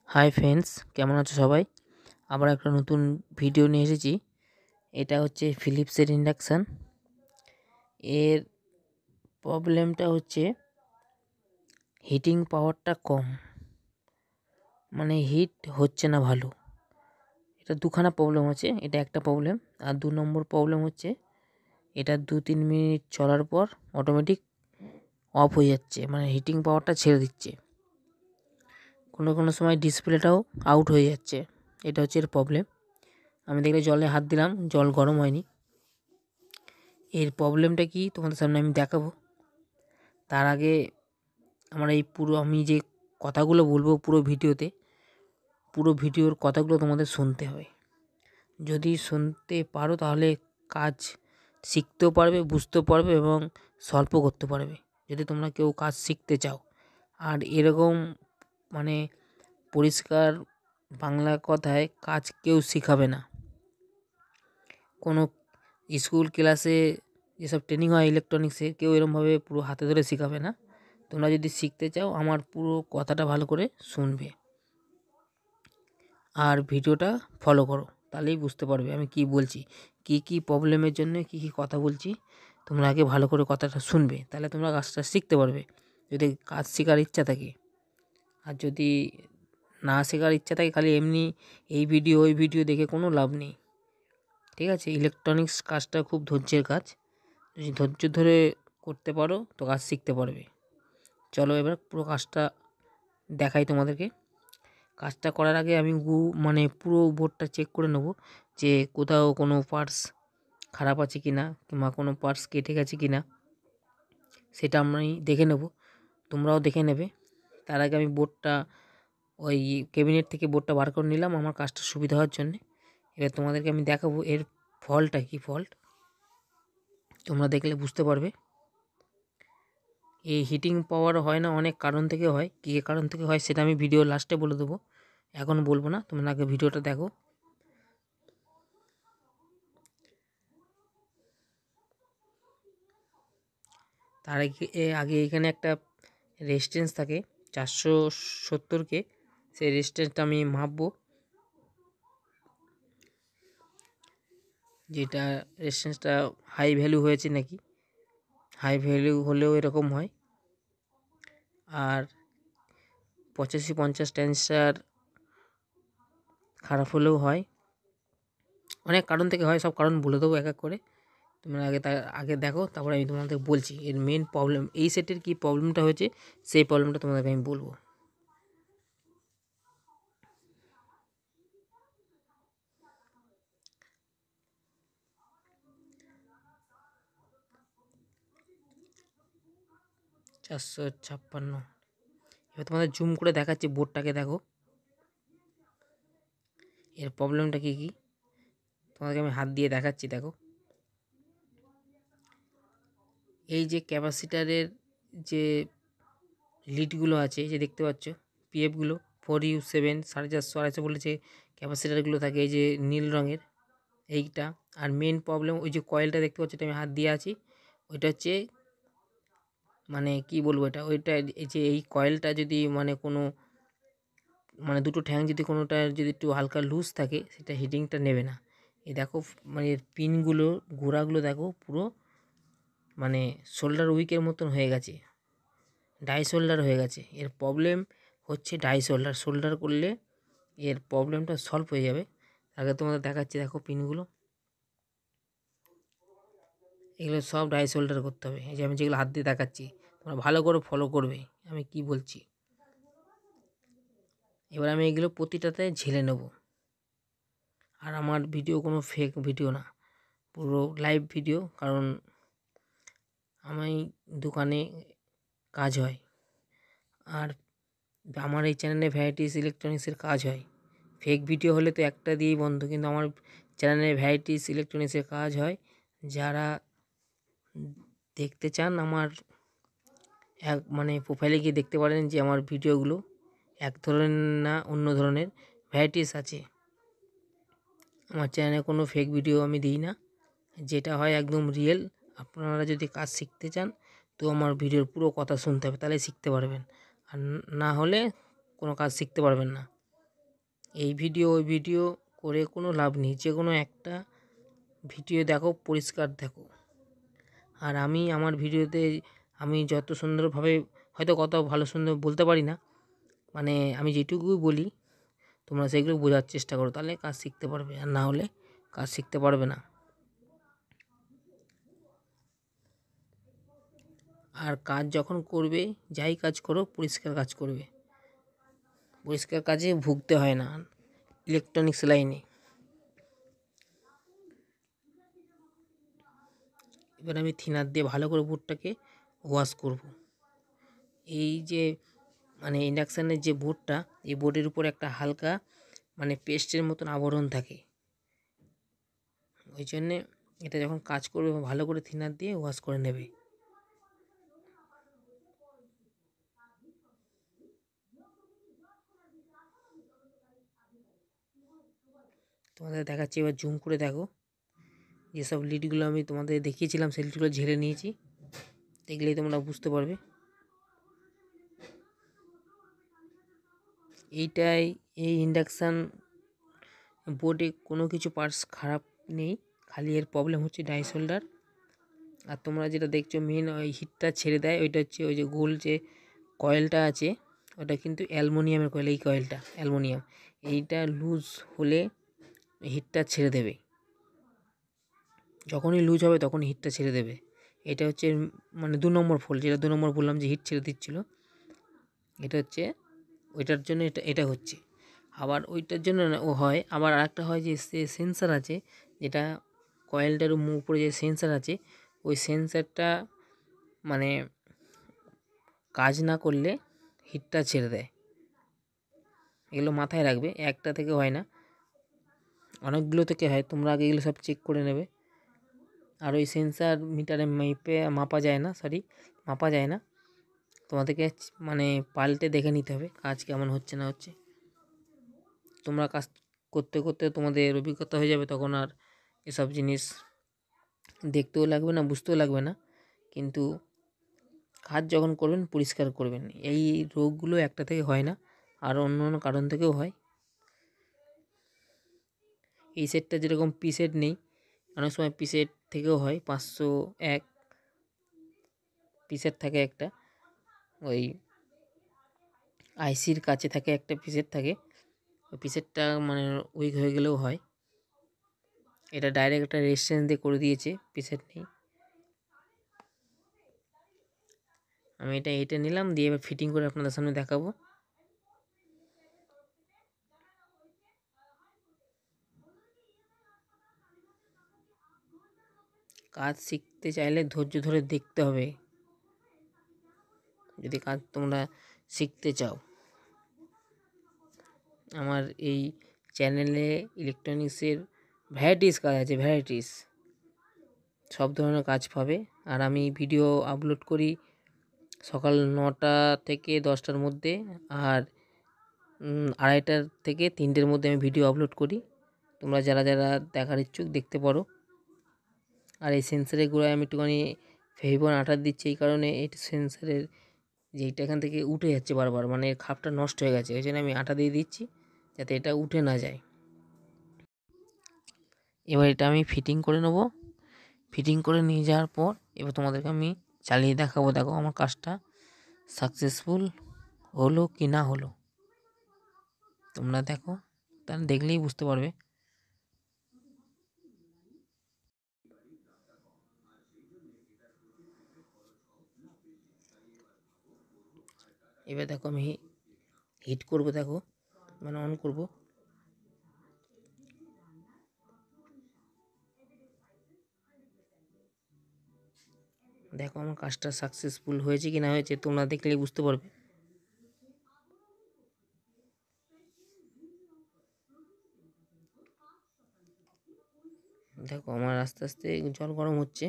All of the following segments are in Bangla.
হাই ফ্রেন্ডস, কেমন আছো সবাই? আবার একটা নতুন ভিডিও নিয়ে এসেছি। এটা হচ্ছে ফিলিপসের ইন্ডাকশান। এর প্রবলেমটা হচ্ছে হিটিং পাওয়ারটা কম, মানে হিট হচ্ছে না ভালো। এটা দুখানা প্রবলেম আছে, এটা একটা প্রবলেম। আর 2 নম্বর প্রবলেম হচ্ছে এটা 2-3 মিনিট চলার পর অটোমেটিক অফ হয়ে যাচ্ছে, মানে হিটিং পাওয়ারটা ছেড়ে দিচ্ছে। কোনো কোনো সময় ডিসপ্লেটাও আউট হয়ে যাচ্ছে। এটা হচ্ছে এর প্রবলেম। আমি দেখলে জলে হাত দিলাম, জল গরম হয়নি। এর প্রবলেমটা কি তোমাদের সামনে আমি দেখাবো। তার আগে আমার এই আমি যে কথাগুলো বলবো পুরো ভিডিওর কথাগুলো তোমাদের শুনতে হবে। যদি শুনতে পারো তাহলে কাজ শিখতেও পারবে, বুঝতেও পারবে এবং সলভও করতে পারবে, যদি তোমরা কেউ কাজ শিখতে চাও। আর এরকম মানে পরিষ্কার বাংলা কথায় কাজ কেউ শিখাবে না। কোনো স্কুল ক্লাসে যেসব ট্রেনিং হয় ইলেকট্রনিক্সে, কেউ এরমভাবে পুরো হাতে ধরে শেখাবে না। তোমরা যদি শিখতে চাও আমার পুরো কথাটা ভালো করে শুনবে আর ভিডিওটা ফলো করো, তাহলেই বুঝতে পারবে আমি কি বলছি, কি প্রবলেমের জন্য কি কথা বলছি। তোমরা আগে ভালো করে কথাটা শুনবে, তাহলে তোমরা কাজটা শিখতে পারবে, যদি কাজ শেখার ইচ্ছা থাকে। আর যদি না শেখার ইচ্ছা থাকে, খালি এমনি এই ভিডিও ওই ভিডিও দেখে কোনো লাভ নেই। ঠিক আছে? ইলেকট্রনিক্স কাজটা খুব ধৈর্যের কাজ, যদি ধৈর্য ধরে করতে পারো তো কাজ শিখতে পারবে। চলো এবার পুরো কাজটা দেখাই তোমাদেরকে। কাজটা করার আগে আমি পুরো বোর্ডটা চেক করে নেব যে কোথাও কোনো পার্টস খারাপ আছে কি না, কিংবা কোনো পার্টস কেটে গেছে কি না, সেটা আমি দেখে নেব। তোমরাও দেখে নেবে। তার আগে আমি বোর্ডটা ওই ক্যাবিনেট থেকে বোর্ডটা বার করে নিলাম আমার কাজটা সুবিধা হওয়ার জন্যে। এবার তোমাদেরকে আমি দেখাবো এর ফল্টটা কী ফল্ট, তোমরা দেখলে বুঝতে পারবে। এই হিটিং পাওয়ার হয় না, অনেক কারণ থেকে হয়। কী কারণ থেকে হয় সেটা আমি ভিডিও লাস্টে বলে দেবো, এখন বলবো না। তোমরা আগে ভিডিওটা দেখো। তার আগে এখানে একটা রেজিস্ট্যান্স থাকে 470K, সেই রেজিস্ট্যান্সটা আমি মাপবো। যেটা রেজিস্ট্যান্সটা হাই ভ্যালু হয়েছে নাকি, হাই ভ্যালু হলেও এরকম হয়। আর 85-50 ট্রানজিস্টার খারাপ হলেও হয়, অনেক কারণ থেকে হয়। সব কারণ বলে দেবো এক এক করে। তোমরা আগে দেখো, তারপরে আমি তোমাদের বলছি এর মেন প্রবলেম, এই সেটের কী প্রবলেমটা হয়েছে সেই প্রবলেমটা তোমাদেরকে আমি বলবো। চারশো ছাপ্পান্ন। এবার তোমাদের জুম করে দেখাচ্ছি, বোর্ডটাকে দেখো এর প্রবলেমটা কী তোমাদেরকে আমি হাত দিয়ে দেখাচ্ছি। দেখো এই যে ক্যাপাসিটারের যে লিডগুলো আছে, যে দেখতে পাচ্ছ পিএফগুলো 4U7 450 250 বলে যে ক্যাপাসিটারগুলো থাকে, এই যে নীল রঙের এইটা। আর মেন প্রবলেম ওই যে কয়েলটা দেখতে পাচ্ছ, এটা আমি হাত দিয়ে আছি, ওইটা হচ্ছে মানে কি বলবো, ওইটা এই যে এই কয়েলটা যদি দুটো ঠ্যাং যদি কোনোটা যদি একটু হালকা লুজ থাকে, সেটা হিটিংটা নেবে না। এই দেখো এর পিনগুলো গোড়াগুলো দেখো পুরো শোল্ডার উইকের মতন হয়ে গেছে, ডাই শোল্ডার হয়ে গেছে। এর প্রবলেম হচ্ছে ডাই শোল্ডার করলে এর প্রবলেমটা সলভ হয়ে যাবে। আগে তোমাদের দেখাচ্ছি, দেখো পিনগুলো, এগুলো সব ডাই শোল্ডার করতে হবে। এই যে আমি যেগুলো হাত দিয়ে দেখাচ্ছি, তোমরা ভালো করে ফলো করবে আমি কি বলছি। এবার আমি এগুলো প্রতিটাতে ঝেলে নেব। আর আমার ভিডিও কোনো ফেক ভিডিও না, পুরো লাইভ ভিডিও, কারণ আমি দোকানে কাজ হয় আর আমার এই চ্যানেলে ভ্যারাইটিস ইলেকট্রনিক্সের কাজ হয়। ফেক ভিডিও হলে তো একটা দিয়েই বন্ধ, কিন্তু আমার চ্যানেলে ভ্যারাইটিস ইলেকট্রনিক্সের কাজ হয়। যারা দেখতে চান আমার প্রোফাইলে গিয়ে দেখতে পারেন যে আমার ভিডিওগুলো এক ধরনের না, অন্য ধরনের ভ্যারাইটিস আছে। আমার চ্যানেলে কোনো ফেক ভিডিও আমি দিই না, যেটা হয় একদম রিয়েল। আপনারা যদি কাজ শিখতে চান তো আমার ভিডিওর পুরো কথা শুনতে হবে, তাহলে শিখতে পারবেন। আর না হলে কোনো কাজ শিখতে পারবেন না। এই ভিডিও ওই ভিডিও করে কোনো লাভ নেই, যে কোনো একটা ভিডিও দেখো, পরিষ্কার দেখো। আর আমি আমার ভিডিওতে আমি যত সুন্দরভাবে, হয়তো কত ভালো সুন্দর বলতে পারি না, মানে আমি যেটুকু বলি তোমরা সেগুলো বোঝার চেষ্টা করো, তাহলে কাজ শিখতে পারবে, আর না হলে কাজ শিখতে পারবে না। আর কাজ যখন করবে, যাই কাজ করো পরিষ্কার কাজ করবে, পরিষ্কার কাজে ভুগতে হয় না ইলেকট্রনিক্স লাইনে। এবার আমি থিনার দিয়ে ভালো করে বোর্ডটাকে ওয়াশ করব। এই যে মানে ইন্ডাকশানের যে বোর্ডটা, এই বোর্ডের উপর একটা হালকা মানে পেস্টের মতন আবরণ থাকে, ওই জন্যে এটা যখন কাজ করবে ভালো করে থিনার দিয়ে ওয়াশ করে নেবে। তোমাদের দেখাচ্ছি, এবার জুম করে দেখো, যেসব লিডগুলো আমি তোমাদের দেখিয়েছিলাম সেই লিডগুলো ঝেড়ে নিয়েছি, দেখলেই তোমরা বুঝতে পারবে। এইটাই, এই ইন্ডাকশান বোর্ডে কোনো কিছু পার্টস খারাপ নেই, খালি এর প্রবলেম হচ্ছে ডাই শোল্ডার। আর তোমরা যেটা দেখছো মেন ওই হিটটা ছেড়ে দেয়, ওইটা হচ্ছে ওই যে গোল যে কয়েলটা আছে, ওটা কিন্তু অ্যালুমিনিয়ামের কয়েল, এই কয়েলটা অ্যালুমিনিয়াম, এইটা লুজ হলে হিটটা ছেড়ে দেবে, যখনই লুজ হবে তখন হিটটা ছেড়ে দেবে। এটা হচ্ছে মানে 2 নম্বর ফল্ট, যেটা 2 নম্বর বললাম যে হিট ছেড়ে দিচ্ছিলো, এটা হচ্ছে ওইটার জন্য এটা হচ্ছে। আবার ওইটার জন্য ও হয়, আবার আরেকটা হয় যে সেন্সার আছে, যেটা কয়েলটার উপরে যে সেন্সার আছে, ওই সেন্সারটা মানে কাজ না করলে হিটটা ছেড়ে দেয়। এগুলো মাথায় রাখবে, একটা থেকে হয় না, অনেকগুলো থেকে হয়, তোমরা আগে এগুলো সব চেক করে নেবে। আর ওই সেন্সার মিটারে মাপা যায় না, তোমাদেরকে মানে পাল্টে দেখে নিতে হবে কাজ কেমন হচ্ছে না হচ্ছে। তোমরা কাজ করতে করতে তোমাদের অভিজ্ঞতা হয়ে যাবে, তখন আর এসব জিনিস দেখতেও লাগবে না, বুঝতেও লাগবে না। কিন্তু কাজ যখন করবেন পরিষ্কার করবেন, এই রোগগুলো একটা থেকে হয় না, আর অন্য অন্য কারণ থেকেও হয়। এই সেটটা যেরকম পি সেট নেই, অনেক সময় পি সেট থেকেও হয়, 501 পি সেট থাকে একটা, ওই আইসির কাছে থাকে একটা পি সেট থাকে, ওই পি সেটটা মানে উইক হয়ে গেলেও হয়। এটা ডাইরেক্ট একটা রেজিস্ট্যান্স দিয়ে করে দিয়েছে, পি সেট নেই। আমি এটা নিলাম, দিয়ে এবার ফিটিং করে আপনাদের সামনে দেখাবো। কাজ শিখতে চাইলে ধৈর্য ধরে দেখতে হবে, যদি কাজ তোমরা শিখতে চাও। আমার এই চ্যানেলে ইলেকট্রনিক্সের ভ্যারাইটিস কাজ আছে, সব ধরনের কাজ পাবে। আর আমি ভিডিও আপলোড করি সকাল 9টা থেকে 10টার মধ্যে, আর 2:30 থেকে 3টের মধ্যে আমি ভিডিও আপলোড করি। তোমরা যারা যারা দেখার ইচ্ছুক দেখতে পারো। আর এই সেন্সারের গোড়ায় আমি একটুখানি ফেভিবন আঠা দিচ্ছি, এই কারণে এই সেন্সারের যেইটা এখান থেকে উঠে যাচ্ছে বারবার, মানে খাপটা নষ্ট হয়ে গেছে, ওই জন্য আমি আঠা দিয়ে দিচ্ছি যাতে এটা উঠে না যায়। এবার এটা আমি ফিটিং করে নেব। ফিটিং করে নিয়ে যাওয়ার পর এবার তোমাদেরকে আমি চালিয়ে দেখাবো, দেখো আমার কাজটা সাকসেসফুল হলো কি না হলো। তোমরা দেখো, তাহলে দেখলেই বুঝতে পারবে। এবার দেখো আমি হিট করব, দেখো মানে অন করব, দেখো আমার কাজটা সাকসেসফুল হয়েছে কি না হয়েছে তোমরা দেখলেই বুঝতে পারবে। দেখো আমার আস্তে আস্তে জল গরম হচ্ছে।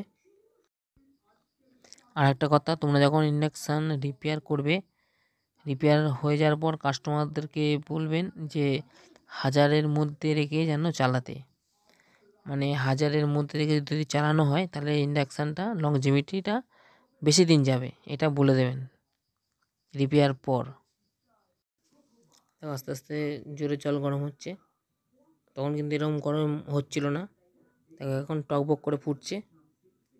আর একটা কথা, তোমরা যখন ইন্ডাকশান রিপেয়ার করবে, রিপেয়ার হয়ে যাওয়ার পর কাস্টমারদেরকে বলবেন যে 1000-এর মধ্যে রেখে যেন চালাতে, মানে 1000-এর মধ্যে রেখে যদি চালানো হয় তাহলে ইন্ডাকশানটা লংজিভিটিটা বেশি দিন যাবে, এটা বলে দেবেন রিপেয়ার পর। দেখো আস্তে আস্তে জোরে জল গরম হচ্ছে। তখন কিন্তু এরকম গরম হচ্ছিল না, দেখো এখন টকবক করে ফুটছে।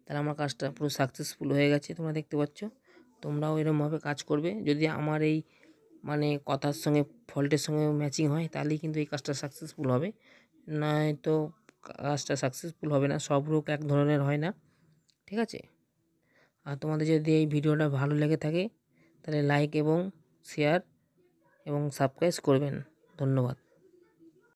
তাহলে আমার কাজটা পুরো সাকসেসফুল হয়ে গেছে, তোমরা দেখতে পাচ্ছ। তোমরাও এরকমভাবে কাজ করবে, যদি আমার এই মানে কথার সঙ্গে ফল্টের সঙ্গে ম্যাচিং হয় তাহলেই কিন্তু এই কাজটা সাকসেসফুল হবে, নয়তো কাজটা সাকসেসফুল হবে না। সব রোগ এক ধরনের হয় না, ঠিক আছে। আর তোমাদের যদি এই ভিডিওটা ভালো লেগে থাকে তাহলে লাইক এবং শেয়ার এবং সাবস্ক্রাইব করবেন। ধন্যবাদ।